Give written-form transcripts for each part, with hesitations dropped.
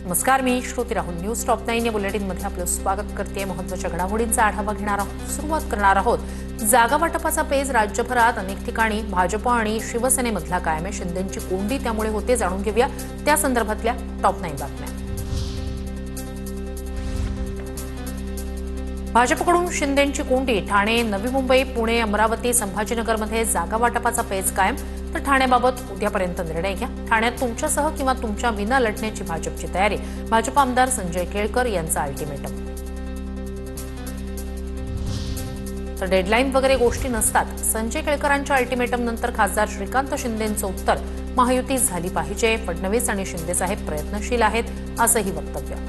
नमस्कार, मी Shruti Rahul. News top 9 या बुलेटिनमध्ये आपलं स्वागत करते. महत्त्वाच्या घडामोडींचा आढावा घेणार आहोत. सुरुवात करणार आहोत जागा वाटपाचा पेच राज्यभरात अनेक ठिकाणी भाजप आणि शिवसेनेमधला कायम आहे. शिंदेंची कोंडी त्यामुळे होते. जाणून घेऊया त्या संदर्भातल्या टॉप 9 बातम्या. भाजपकडून शिंदेंची कोंडी. ठाणे, नवी मुंबई, पुणे, अमरावती, संभाजीनगरमध्ये जागा वाटपाचा पेच कायम. तर ठाण्याबाबत उद्यापर्यंत निर्णय घ्या. ठाण्यात तुमच्यासह किंवा तुमच्या विना लढण्याची भाजपची तयारी. भाजप आमदार संजय केळकर यांचा अल्टिमेटम. तर डेडलाईन वगैरे गोष्टी नसतात. संजय केळकरांच्या अल्टिमेटम नंतर खासदार श्रीकांत शिंदेंचं उत्तर, महायुती झाली पाहिजे. फडणवीस आणि शिंदे साहेब प्रयत्नशील आहेत, असंही वक्तव्य.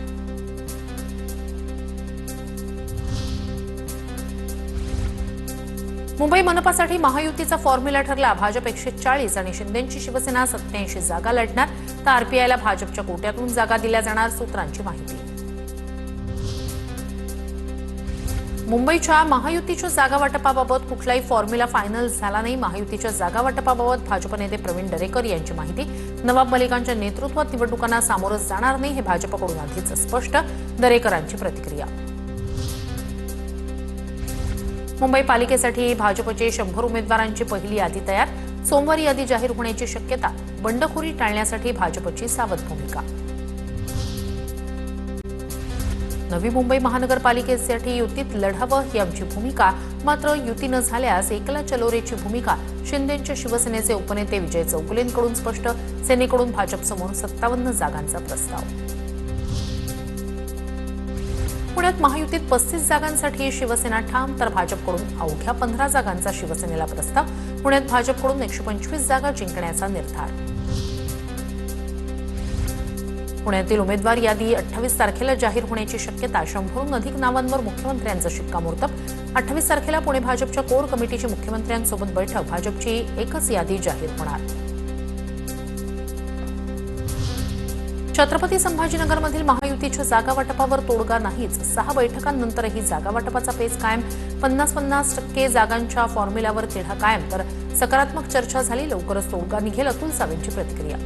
मुंबई मनपासाठी महायुतीचा फॉर्म्युला ठरला. भाजप 140 आणि शिंदेंची शिवसेना 87 जागा लढणार. तर आरपीआयला भाजपच्या कोट्यातून जागा दिल्या जाणार, सूत्रांची माहिती. मुंबईच्या महायुतीच्या जागा वाटपाबाबत कुठलाही फॉर्म्युला फायनल झाला नाही. महायुतीच्या जागा वाटपाबाबत भाजप नेते प्रवीण दरेकर यांची माहिती. नवाब मलिकांच्या नेतृत्वात निवडणुकांना सामोरं जाणार नाही, हे भाजपकडून आधीच स्पष्ट. दरेकरांची प्रतिक्रिया. मुंबई पालिकेसाठी भाजपचे 100 उमेदवारांची पहिली यादी तयार. सोमवारी यादी जाहीर होण्याची शक्यता. बंडखोरी टाळण्यासाठी भाजपची सावध भूमिका. नवी मुंबई महानगरपालिकेसाठी युतीत लढावं ही आमची भूमिका. मात्र युती न झाल्यास एकला चलोरेची भूमिका. शिंदेंच्या शिवसेनेचे उपनेते विजय चौगुलेंकडून स्पष्ट. सेनेकडून भाजपसमोर 57 जागांचा प्रस्ताव. पुण्यात महायुतीत 35 जागांसाठी शिवसेना ठाम. तर भाजपकडून अवघ्या 15 जागांचा शिवसेनेला प्रस्ताव. पुण्यात भाजपकडून 125 जागा जिंकण्याचा निर्धार. पुण्यातील उमेदवार यादी 28 तारखेला जाहीर होण्याची शक्यता. 100हून अधिक नावांवर मुख्यमंत्र्यांचं शिक्कामोर्तब. 28 तारखेला पुणे भाजपच्या कोर कमिटीची मुख्यमंत्र्यांसोबत बैठक. भाजपची एकच यादी जाहीर होणार. छत्रपती संभाजीनगरमधील महायुतीच्या जागा वाटपावर तोडगा नाहीच. 6 बैठकांनंतरही जागा वाटपाचा पेच कायम. 50-50% जागांच्या फॉर्म्युल्यावर तिढा कायम. तर सकारात्मक चर्चा झाली. लवकरच तोडगा निघेल, अतुल सावेंची प्रतिक्रिया.